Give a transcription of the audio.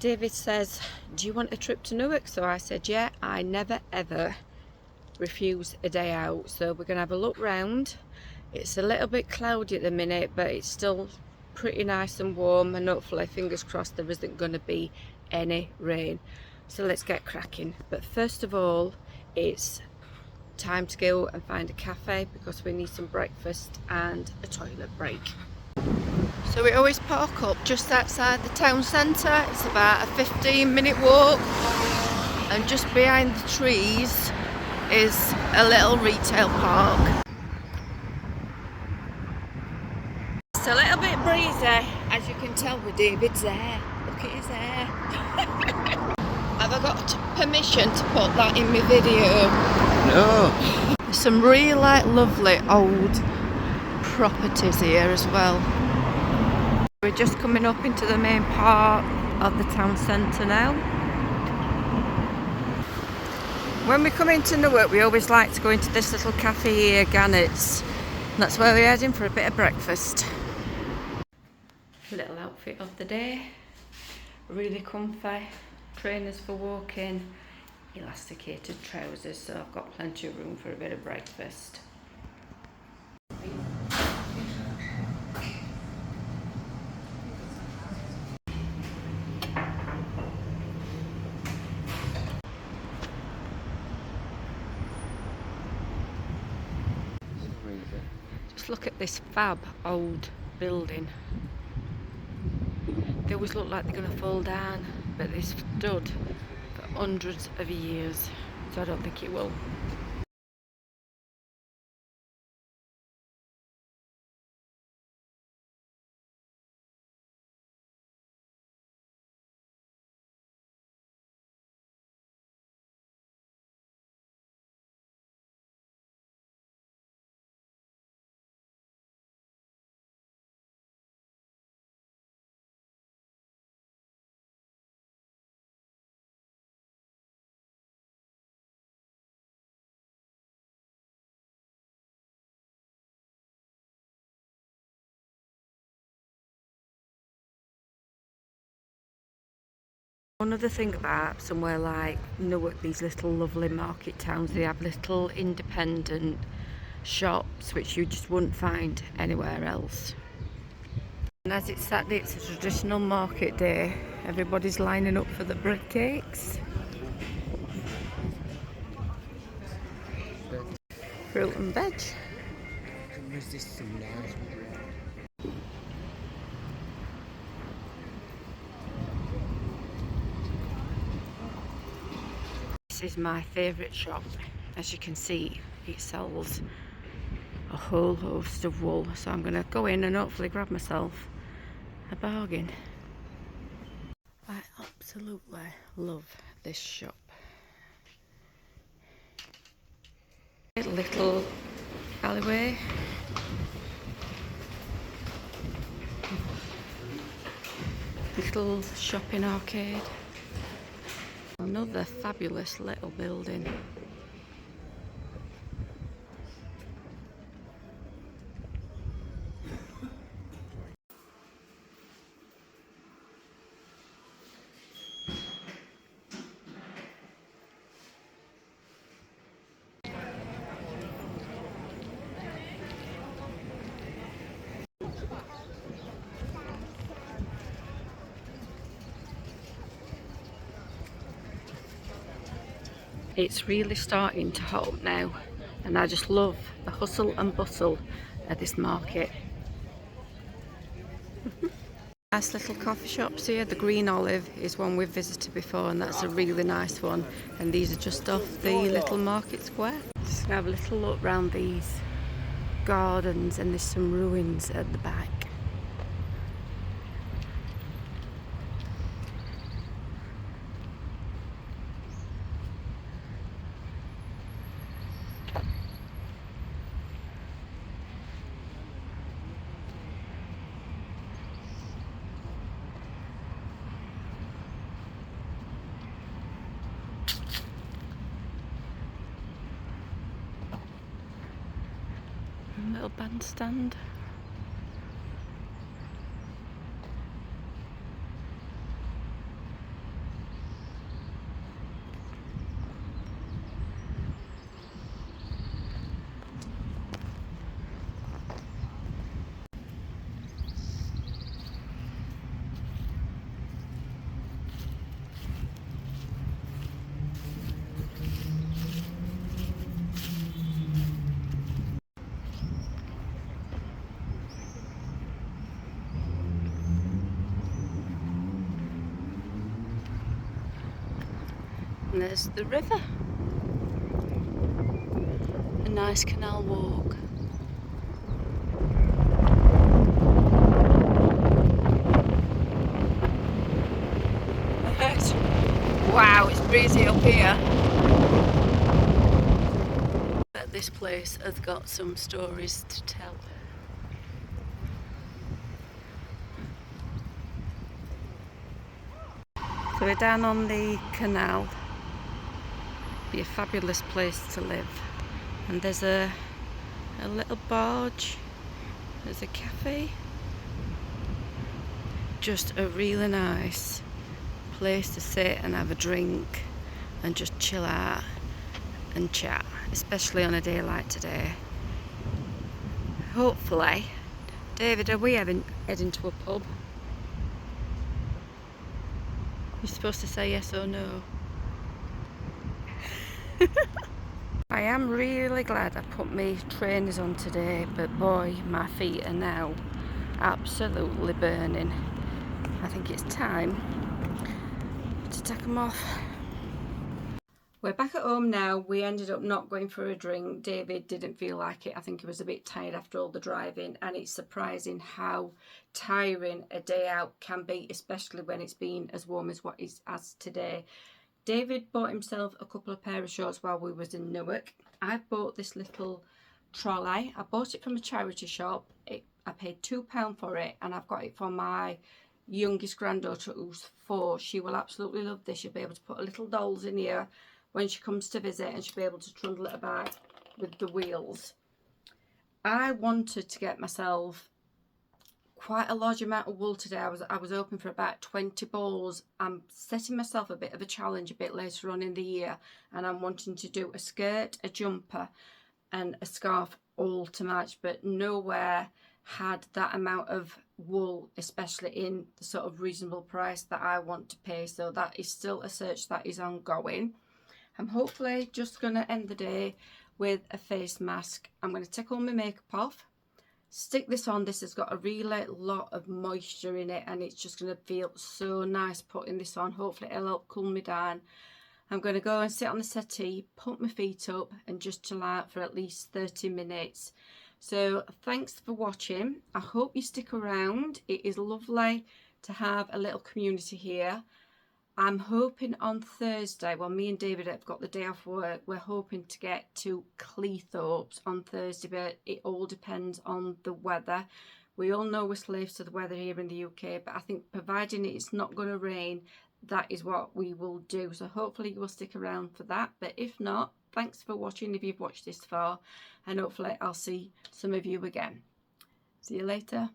David says, do you want a trip to Newark? So I said, yeah, I never ever refuse a day out. So we're going to have a look round. It's a little bit cloudy at the minute, but it's still pretty nice and warm, and hopefully, fingers crossed, there isn't going to be any rain. So let's get cracking. But first of all, it's time to go and find a cafe because we need some breakfast and a toilet break. So we always park up just outside the town centre. It's about a 15-minute walk, and just behind the trees is a little retail park. It's a little bit breezy, as you can tell with David's hair. Look at his hair. Have I got permission to put that in my video? No. There's some really lovely old properties here as well. We're just coming up into the main part of the town centre now. When we come into Newark, we always like to go into this little cafe here, Gannett's. That's where we're heading for a bit of breakfast. Little outfit of the day. Really comfy. Trainers for walking. Elasticated trousers, so I've got plenty of room for a bit of breakfast. Just look at this fab old building. They always look like they're going to fall down, but they stood for hundreds of years, so I don't think it will. Another thing about somewhere like Newark, these little lovely market towns, they have little independent shops which you just wouldn't find anywhere else. And as it's Saturday, it's a traditional market day. Everybody's lining up for the bread cakes. Fruit and veg. This is my favourite shop. As you can see, it sells a whole host of wool, so I'm going to go in and hopefully grab myself a bargain. I absolutely love this shop. Little alleyway. Little shopping arcade. Another fabulous little building. It's really starting to hot up now, and I just love the hustle and bustle of this market. Nice little coffee shops here. The Green Olive is one we've visited before, and that's a really nice one. And these are just off the little market square. Just gonna have a little look around these gardens, and there's some ruins at the back. Little bandstand. And there's the river. A nice canal walk. Wow, it's breezy up here. But this place has got some stories to tell. So we're down on the canal. Be a fabulous place to live. And there's a little barge. There's a cafe. Just a really nice place to sit and have a drink and just chill out and chat, especially on a day like today. Hopefully. David, are we heading to a pub? You're supposed to say yes or no. I am really glad I put my trainers on today, but boy, my feet are now absolutely burning. I think it's time to take them off. We're back at home now. We ended up not going for a drink. David didn't feel like it. I think he was a bit tired after all the driving, and it's surprising how tiring a day out can be, especially when it's been as warm as what it's as today. David bought himself a couple of pair of shorts while we was in Newark. I bought this little trolley. I bought it from a charity shop. I paid £2 for it, and I've got it for my youngest granddaughter who's 4. She will absolutely love this. She'll be able to put little dolls in here when she comes to visit, and she'll be able to trundle it about with the wheels. I wanted to get myself quite a large amount of wool today. I was hoping for about 20 balls. I'm setting myself a bit of a challenge a bit later on in the year, and I'm wanting to do a skirt, a jumper and a scarf all to match, but nowhere had that amount of wool, especially in the sort of reasonable price that I want to pay. So that is still a search that is ongoing. I'm hopefully just going to end the day with a face mask. I'm going to take all my makeup off, stick this on. This has got a really lot of moisture in it, and it's just going to feel so nice putting this on. Hopefully it'll help cool me down. I'm going to go and sit on the settee, put my feet up and just chill out for at least 30 minutes. So thanks for watching. I hope you stick around. It is lovely to have a little community here. I'm hoping on Thursday, well, me and David have got the day off work, we're hoping to get to Cleethorpes on Thursday, but it all depends on the weather. We all know we're slaves to the weather here in the UK, but I think providing it's not going to rain, that is what we will do. So hopefully you will stick around for that, but if not, thanks for watching if you've watched this far, and hopefully I'll see some of you again. See you later.